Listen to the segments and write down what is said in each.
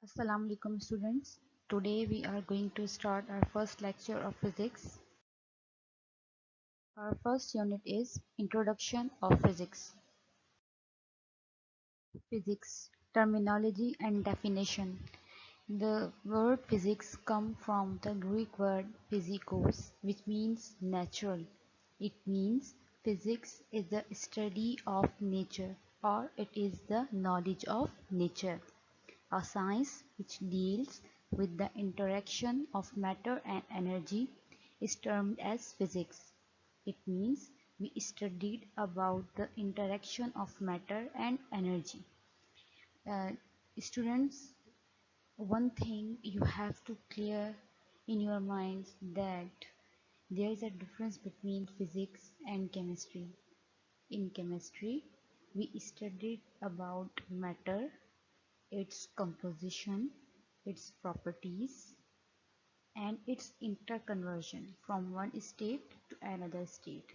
Assalamu alaikum students. Today we are going to start our first lecture of physics. Our first unit is Introduction of Physics. Physics, terminology and definition. The word physics comes from the Greek word physikos, which means natural. It means physics is the study of nature, or it is the knowledge of nature. A science which deals with the interaction of matter and energy is termed as physics. It means we studied about the interaction of matter and energy. Uh, Students, one thing you have to clear in your minds that there is a difference between physics and chemistry. In chemistry, we studied about matter, its composition, its properties, and its interconversion from one state to another state.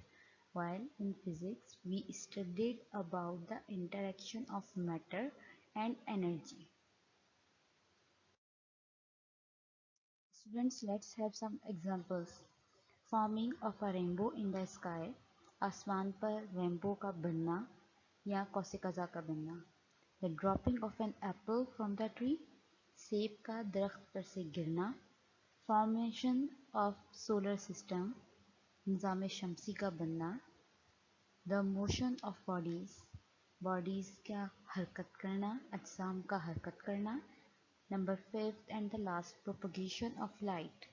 While in physics, we studied about the interaction of matter and energy. Students, let's have some examples. Forming of a rainbow in the sky, आसमान पर rainbow का बनना या कौसिकज़ा का बनना. The dropping of an apple from the tree, सेब का दरख्त पर से गिरना. Formation of solar system, निज़ाम शमसी का बनना. The motion of bodies, bodies का हरकत करना, अजसाम का हरकत करना. Number 5th and the last, propagation of light,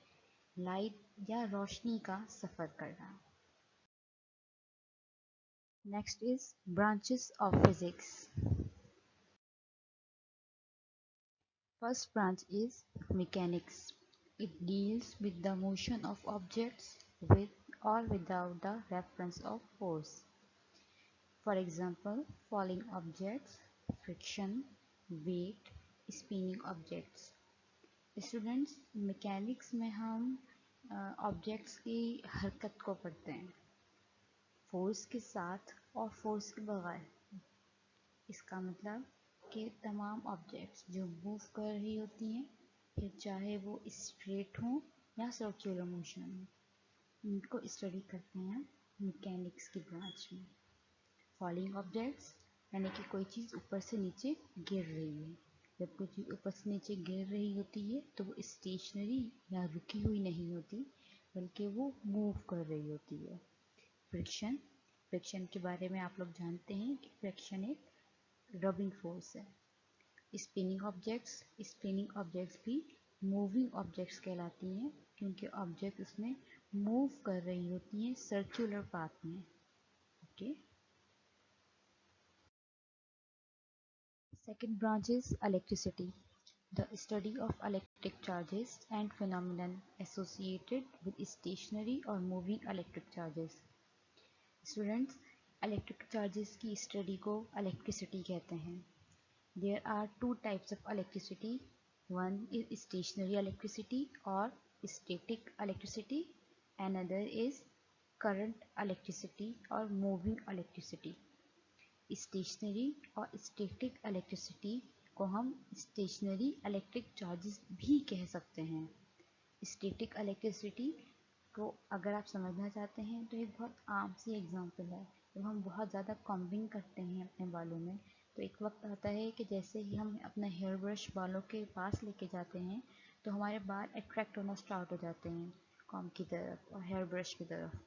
light या रोशनी का सफ़र करना. Next is branches of physics. First branch is mechanics. It deals with the motion of objects with or without the reference of force. For example, falling objects, friction, weight, spinning objects. Students, mechanics में हम objects की हरकत को पढ़ते हैं, force के साथ और फोर्स के बगैर. इसका मतलब कि तमाम ऑब्जेक्ट्स जो मूव कर रही होती हैं, फिर चाहे वो स्ट्रेट हों या सर्कुलर मोशन में, इनको स्टडी करते हैं मैकेनिक्स की ब्रांच में. फॉलिंग ऑब्जेक्ट्स यानी कि कोई चीज़ ऊपर से नीचे गिर रही है. जब कोई चीज़ ऊपर से नीचे गिर रही होती है तो वो स्टेशनरी या रुकी हुई नहीं होती, बल्कि वो मूव कर रही होती है. फ्रिक्शन, फ्रिक्शन के बारे में आप लोग जानते हैं कि फ्रिक्शन एक रबिंग फोर्स है. स्पिनिंग ऑब्जेक्ट्स, स्पिनिंग ऑब्जेक्ट्स भी मूविंग ऑब्जेक्ट्स कहलाती हैं, क्योंकि ऑब्जेक्ट उसमें मूव कर रही होती हैं सर्कुलर पाथ में. Okay. Second branch is electricity, the study of electric charges and phenomenon associated with stationary or moving electric charges. Students, electric charges की study को electricity कहते हैं. There are two types of electricity. One is stationary electricity or static electricity. Another is current electricity or moving electricity. Stationary और static electricity को हम stationery electric charges भी कह सकते हैं. स्टैटिक इलेक्ट्रिसिटी को अगर आप समझना चाहते हैं तो एक बहुत आम सी एग्जांपल है. जब हम बहुत ज़्यादा कॉम्बिंग करते हैं अपने बालों में, तो एक वक्त आता है कि जैसे ही हम अपना हेयर ब्रश बालों के पास लेके जाते हैं तो हमारे बाल अट्रैक्ट होना स्टार्ट हो जाते हैं कॉम्ब की तरफ और हेयर ब्रश की तरफ.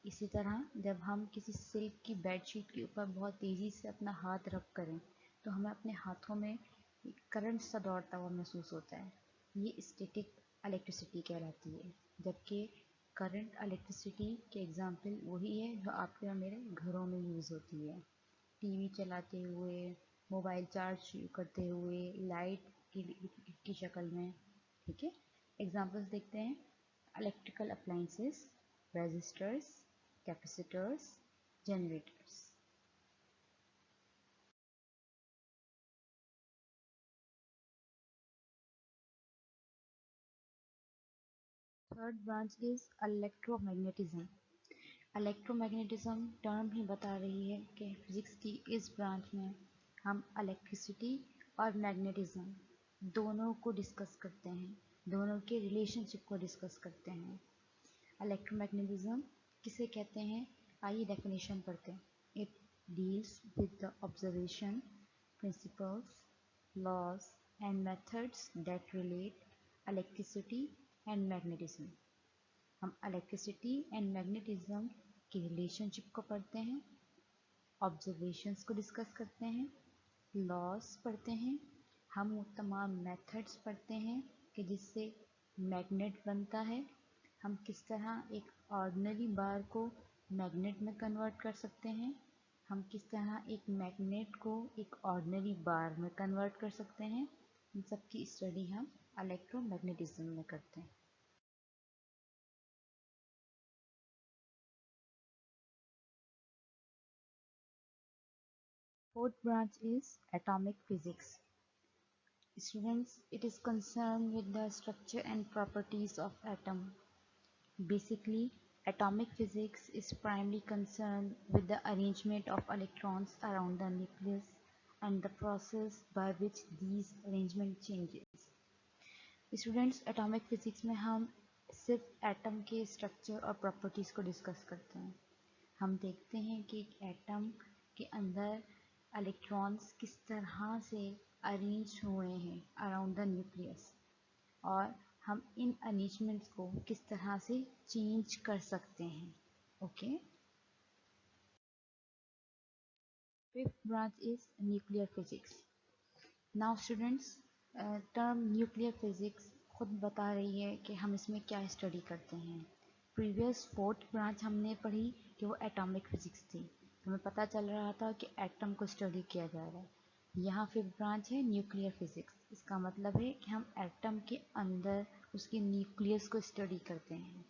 इसी तरह जब हम किसी सिल्क की बेडशीट के ऊपर बहुत तेज़ी से अपना हाथ रब करें तो हमें अपने हाथों में करंट सा दौड़ता हुआ महसूस होता है. ये स्टैटिक इलेक्ट्रिसिटी कहलाती है. जबकि करंट इलेक्ट्रिसिटी के एग्जांपल वही है जो आपके और मेरे घरों में यूज़ होती है, टीवी चलाते हुए, मोबाइल चार्ज करते हुए, लाइट की शक्ल में. ठीक है. एग्जांपल्स देखते हैं. Electrical appliances, resistors, capacitors, generators. Third branch is electromagnetism. Electromagnetism term ही बता रही है कि फिजिक्स की इस ब्रांच में हम इलेक्ट्रिसिटी और मैग्नेटिज्म दोनों को डिस्कस करते हैं, दोनों के रिलेशनशिप को डिस्कस करते हैं। इलेक्ट्रोमैग्नेटिज्म किसे कहते हैं, आइए डेफिनेशन पढ़ते हैं। It deals with the observation, principles, laws and methods that relate electricity and magnetism. हम इलेक्ट्रिसिटी एंड मैग्नेटिज्म की रिलेशनशिप को पढ़ते हैं, ऑब्जर्वेशंस को डिस्कस करते हैं, लॉस पढ़ते हैं, हम वो तमाम मेथड्स पढ़ते हैं कि जिससे मैग्नेट बनता है, हम किस तरह एक ऑर्डिनरी बार को मैग्नेट में कन्वर्ट कर सकते हैं, हम किस तरह एक मैग्नेट को एक ऑर्डिनरी बार में कन्वर्ट कर सकते हैं। इन सब की स्टडी हम इलेक्ट्रोमैग्नेटिज्म में करते हैं। Fourth branch is atomic physics. Students, it is concerned with the structure and properties of atom. Basically, atomic physics is primarily concerned with the arrangement of electrons around the nucleus and the process by which these arrangement changes. Students, atomic physics में हम सिर्फ atom के structure और properties को discuss करते हैं। हम देखते हैं कि एक एटम के अंदर इलेक्ट्रॉन्स किस तरह से अरेंज हुए हैं अराउंड द न्यूक्लियस, और हम इन अरेंजमेंट्स को किस तरह से चेंज कर सकते हैं। Okay. Fifth branch is nuclear physics. Now students, term nuclear physics खुद बता रही है कि हम इसमें क्या स्टडी करते हैं। प्रीवियस फोर्थ ब्रांच हमने पढ़ी कि वो एटॉमिक फिजिक्स थी, हमें पता चल रहा था कि एटम को स्टडी किया जा रहा है। यहाँ फिफ्थ ब्रांच है न्यूक्लियर फिजिक्स। इसका मतलब है कि हम एटम के अंदर उसके न्यूक्लियस को स्टडी करते हैं।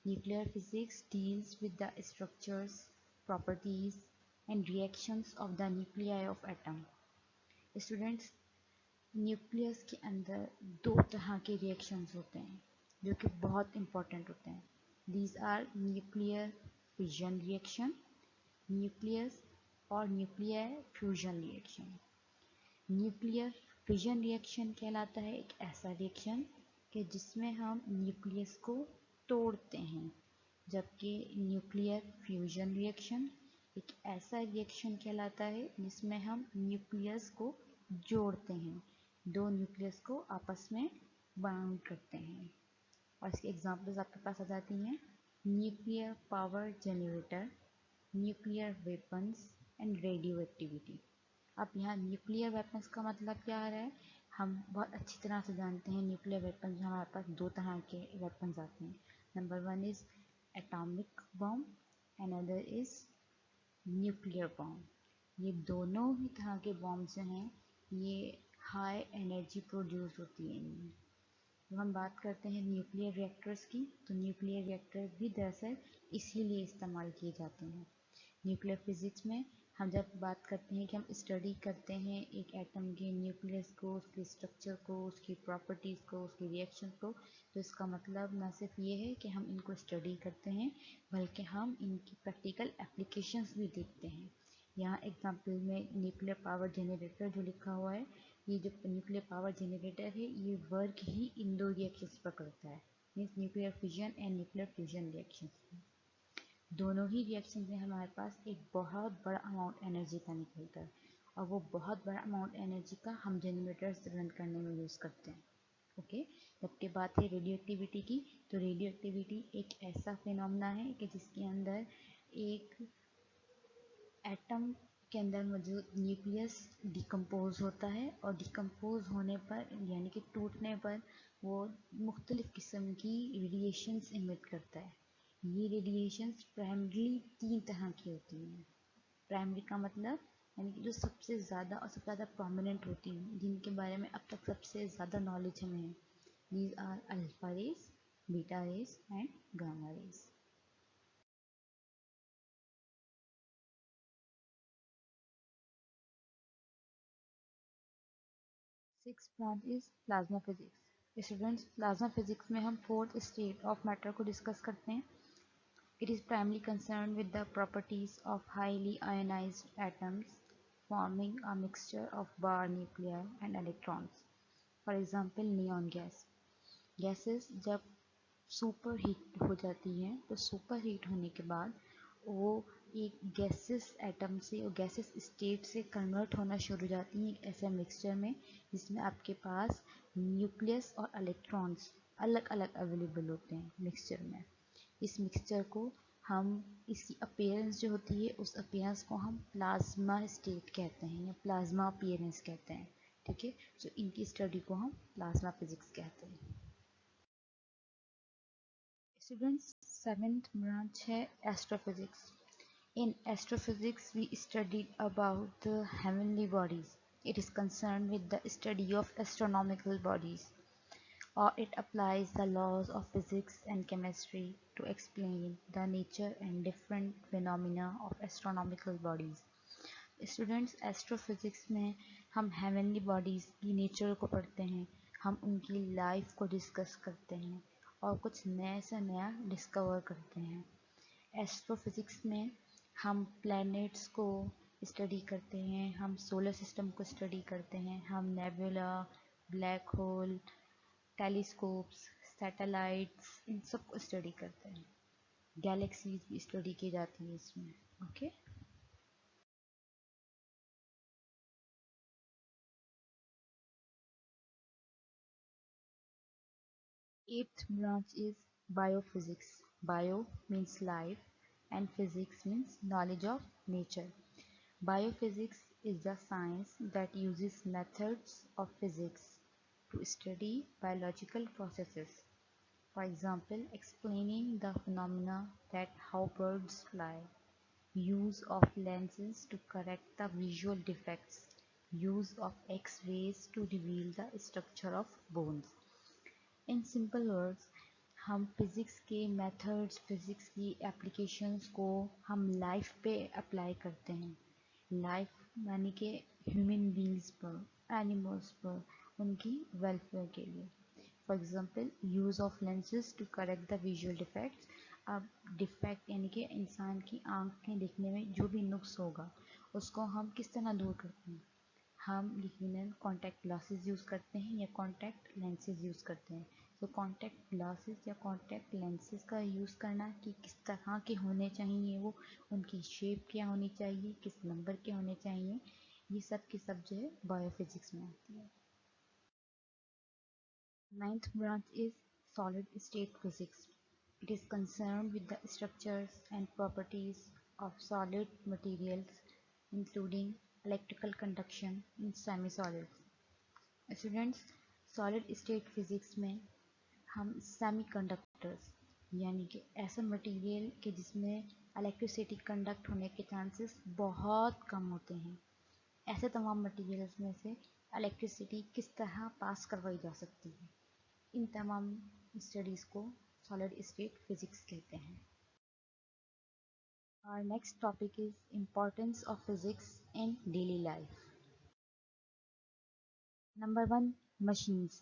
Nuclear physics deals with the structures, properties and reactions of the nuclei of atom. Students, nucleus के अंदर दो तरह के रिएक्शंस होते हैं जो कि बहुत इंपॉर्टेंट होते हैं। These are nuclear fission reaction, nucleus और nuclear fusion reaction. Nuclear fission reaction कहलाता है एक ऐसा रिएक्शन कि जिसमें हम न्यूक्लियस को तोड़ते हैं, जबकि न्यूक्लियर फ्यूजन रिएक्शन एक ऐसा रिएक्शन कहलाता है जिसमें हम न्यूक्लियस को जोड़ते हैं, दो न्यूक्लियस को आपस में बाउंड करते हैं। और इसकी एग्जांपल्स आपके पास आ जाती हैं, nuclear power generator, nuclear weapons and radio activity. अब यहाँ न्यूक्लियर वेपन्स का मतलब क्या आ रहा है, हम बहुत अच्छी तरह से जानते हैं न्यूक्लियर वेपन्स हमारे पास दो तरह के वेपन्स आते हैं। Number one is atomic bomb, another is nuclear bomb. ये दोनों ही तरह के बॉम्ब जो हैं ये हाई एनर्जी प्रोड्यूस होती है इनमें। जब हम बात करते हैं न्यूक्लियर रिएक्टर्स की, तो न्यूक्लियर रिएक्टर भी दरअसल इसीलिए इस्तेमाल किए जाते हैं। न्यूक्लियर फिजिक्स में हम जब बात करते हैं कि हम स्टडी करते हैं एक एटम के न्यूक्लियस को, उसके स्ट्रक्चर को, उसकी प्रॉपर्टीज़ को, उसके रिएक्शन को, तो इसका मतलब ना सिर्फ ये है कि हम इनको स्टडी करते हैं, बल्कि हम इनकी प्रैक्टिकल एप्लीकेशंस भी देखते हैं। यहाँ एग्जाम्पल में न्यूक्लियर पावर जनरेटर जो लिखा हुआ है, ये जो न्यूक्लियर पावर जनरेटर है ये वर्क ही इन दो रिएक्शंस पर करता है, means nuclear fission and nuclear fusion reactions. दोनों ही रिएक्शन में हमारे पास एक बहुत बड़ा अमाउंट एनर्जी का निकलता है, और वो बहुत बड़ा अमाउंट एनर्जी का हम जनरेटर्स रन करने में यूज़ करते हैं। ओके। जबकि बात है रेडियो एक्टिविटी की, तो रेडियो एक्टिविटी एक ऐसा फिनोमेना है कि जिसके अंदर एक एटम के अंदर मौजूद न्यूक्लियस डिकम्पोज होता है, और डिकम्पोज होने पर यानी कि टूटने पर वो मुख्तलिफ़ किस्म की रेडिएशंस इमिट करता है। ये रेडिएशंस प्राइमरी तीन तरह की होती हैं। प्राइमरी का मतलब यानी कि जो सबसे ज़्यादा और सबसे ज़्यादा प्रोमिनेंट होती हैं, जिनके बारे में अब तक सबसे ज़्यादा नॉलेज हमें है। These are alpha rays, beta rays and gamma rays. Six branch is plasma physics. Students, plasma physics में हम फोर्थ स्टेट ऑफ मैटर को डिस्कस करते हैं। It is primarily concern with the properties of highly ionised atoms forming a mixture of bar nuclei and electrons. For example neon gas. Gases जब super heat हो जाती हैं तो super heat होने के बाद वो एक गैसेस एटम से और गैसेस स्टेट से कन्वर्ट होना शुरू हो जाती हैं एक ऐसे मिक्सचर में जिसमें आपके पास न्यूक्लियस और इलेक्ट्रॉन्स अलग अलग अवेलेबल होते हैं मिक्सचर में। इस मिक्सचर को हम इसकी अपीयरेंस जो होती है उस अपीयरेंस को हम प्लाज्मा स्टेट कहते हैं या प्लाज्मा अपीयरेंस कहते हैं। ठीक है, तो इनकी स्टडी को हम प्लाज्मा फिजिक्स कहते हैं। स्टूडेंट्स, सेवेंथ ब्रांच है astrophysics. In astrophysics, we studied about the heavenly bodies. It is concerned with the study of astronomical bodies, or it applies the laws of physics and chemistry to explain the nature and different phenomena of astronomical bodies. Students, astrophysics में हम heavenly bodies की nature को पढ़ते हैं, हम उनकी life को discuss करते हैं और कुछ नए से नया डिस्कवर करते हैं। एस्ट्रोफिजिक्स में हम प्लैनेट्स को स्टडी करते हैं, हम सोलर सिस्टम को स्टडी करते हैं, हम nebula, black hole, telescopes, satellites, इन सब को स्टडी करते हैं। गैलेक्सीज भी स्टडी की जाती है इसमें। Okay, eighth branch is biophysics. Bio means life and physics means knowledge of nature. Biophysics is the science that uses methods of physics to study biological processes. For example, explaining the phenomena that how birds fly, use of lenses to correct the visual defects, use of X-rays to reveal the structure of bones. In simple words, हम physics के methods, physics की applications को हम life पे apply करते हैं। Life यानी कि ह्यूमन बींग्स पर, एनिमल्स पर, उनकी वेलफेयर के लिए। For example, use of lenses to correct the visual defects. अब डिफेक्ट यानी कि इंसान की आँखें देखने में जो भी नुक्स होगा उसको हम किस तरह दूर करते हैं। हम यकीनन कॉन्टैक्ट ग्लासेस यूज़ करते हैं या कॉन्टैक्ट लेंसेज यूज़ करते हैं। तो कॉन्टैक्ट ग्लासेस या कॉन्टैक्ट लेंसेज का यूज़ करना कि किस तरह के होने चाहिए, वो उनकी शेप क्या होनी चाहिए, किस नंबर के होने चाहिए, ये सब की सब जो है बायोफिजिक्स में आती है। Ninth branch is solid state physics. It is concerned with the structures and properties of solid materials, including electrical conduction in semi-solids. Students, solid state physics में हम सेमीकंडक्टर्स यानी कि ऐसा मटेरियल के जिसमें इलेक्ट्रिसिटी कंडक्ट होने के चांसेस बहुत कम होते हैं, ऐसे तमाम मटेरियल्स में से इलेक्ट्रिसिटी किस तरह पास करवाई जा सकती है, इन तमाम स्टडीज़ को सॉलिड स्टेट फिजिक्स कहते हैं। Our next topic is importance of physics in daily life. Number 1, machines.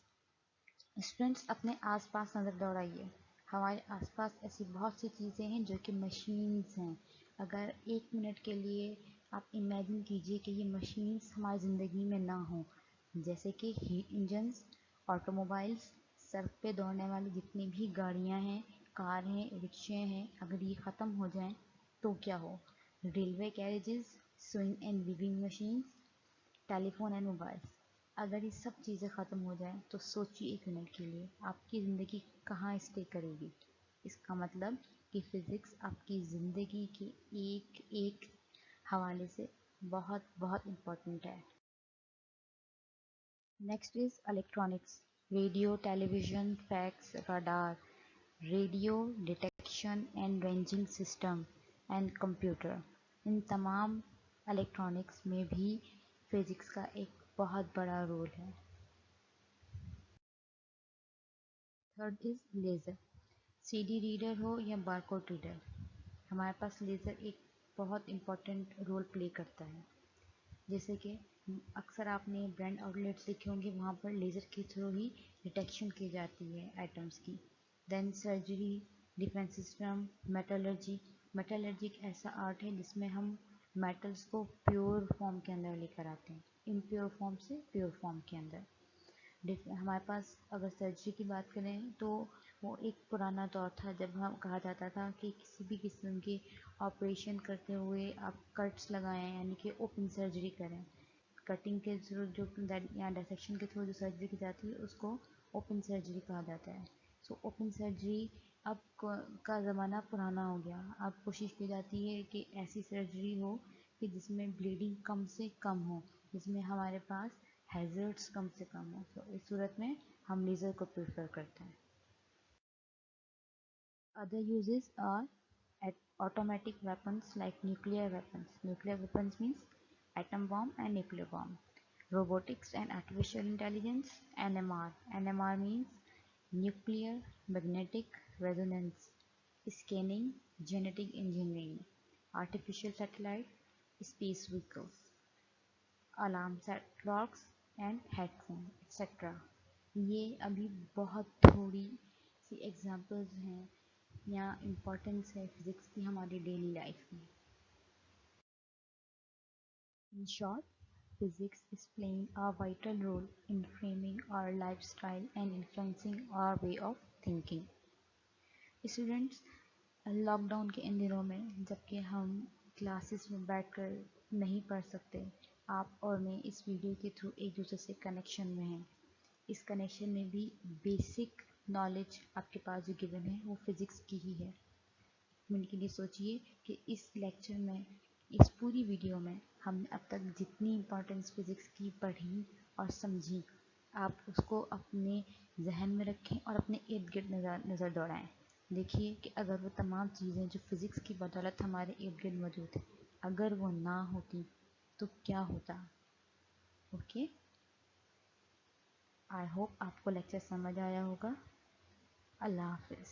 Students, अपने आसपास नज़र दौड़ाइए। हमारे आसपास ऐसी बहुत सी चीज़ें हैं जो कि मशीन्स हैं। अगर 1 मिनट के लिए आप इमेजिन कीजिए कि ये मशीन्स हमारी ज़िंदगी में ना हो, जैसे कि हीट इंजन्स, ऑटोमोबाइल्स, सड़क पे दौड़ने वाली जितनी भी गाड़ियाँ हैं, कार हैं, रिक्शे हैं, अगर ये ख़त्म हो जाएं तो क्या हो। Railway carriages, swing and weaving machines, telephone and mobiles, अगर ये सब चीज़ें ख़त्म हो जाएं तो सोचिए 1 मिनट के लिए आपकी ज़िंदगी कहाँ स्टे करेगी। इसका मतलब कि फ़िज़िक्स आपकी ज़िंदगी के एक एक हवाले से बहुत बहुत इम्पोर्टेंट है। Next is electronics. Radio, television, fax, radar, radio detection and ranging system and computer, इन तमाम इलेक्ट्रॉनिक्स में भी फिज़िक्स का एक बहुत बड़ा रोल है। Third is laser. CD reader हो या बारकोड रीडर, हमारे पास लेज़र एक बहुत इम्पोर्टेंट रोल प्ले करता है। जैसे कि अक्सर आपने ब्रांड आउटलेट्स देखे होंगे, वहाँ पर लेज़र के थ्रू ही डिटेक्शन की जाती है आइटम्स की। Then surgery, defence system, metallurgy. Metallurgy एक ऐसा आर्ट है जिसमें हम मेटल्स को प्योर फॉर्म के अंदर लेकर आते हैं, इम्प्योर फॉर्म से प्योर फॉर्म के अंदर। हमारे पास अगर सर्जरी की बात करें तो वो एक पुराना दौर था जब हम कहा जाता था कि किसी भी किस्म के ऑपरेशन करते हुए आप कट्स लगाएं, यानी कि ओपन सर्जरी करें। कटिंग के थ्रू जो या डायसेक्शन के थ्रू जो सर्जरी की जाती है उसको ओपन सर्जरी कहा जाता है। सो ओपन सर्जरी अब का ज़माना पुराना हो गया। अब कोशिश की जाती है कि ऐसी सर्जरी हो कि जिसमें ब्लीडिंग कम से कम हो, जिसमें हमारे पास हैज़र्ड्स कम से कम हो। तो इस सूरत में हम लेज़र को प्रेफर करते हैं। Other uses are at automatic weapons like nuclear weapons. Nuclear weapons means atom bomb and nuclear bomb. Robotics and artificial intelligence, NMR. NMR means nuclear magnetic resonance. Scanning, genetic engineering. Artificial satellite, space vehicles. Alarm set clocks and headphone, etc. ये अभी बहुत थोड़ी सी examples हैं या importance है physics की हमारी daily life में। In short, physics is playing a vital role in framing our lifestyle and influencing our way of thinking. Students, lockdown के इन दिनों में जबकि हम क्लासेस में बैठकर नहीं पढ़ सकते, आप और मैं इस वीडियो के थ्रू एक दूसरे से कनेक्शन में हैं। इस कनेक्शन में भी बेसिक नॉलेज आपके पास जो गिवन है वो फिज़िक्स की ही है। मिनट के लिए सोचिए कि इस लेक्चर में, इस पूरी वीडियो में हमने अब तक जितनी इम्पोर्टेंस फिज़िक्स की पढ़ी और समझी, आप उसको अपने जहन में रखें और अपने इर्द गिर्द नज़र दौड़ाएं। देखिए कि अगर वो तमाम चीज़ें जो फिज़िक्स की बदौलत हमारे इर्द गिर्द मौजूद है, अगर वो ना होती तो क्या होता। ओके, आई होप आपको लेक्चर समझ आया होगा। अल्लाह हाफिज़।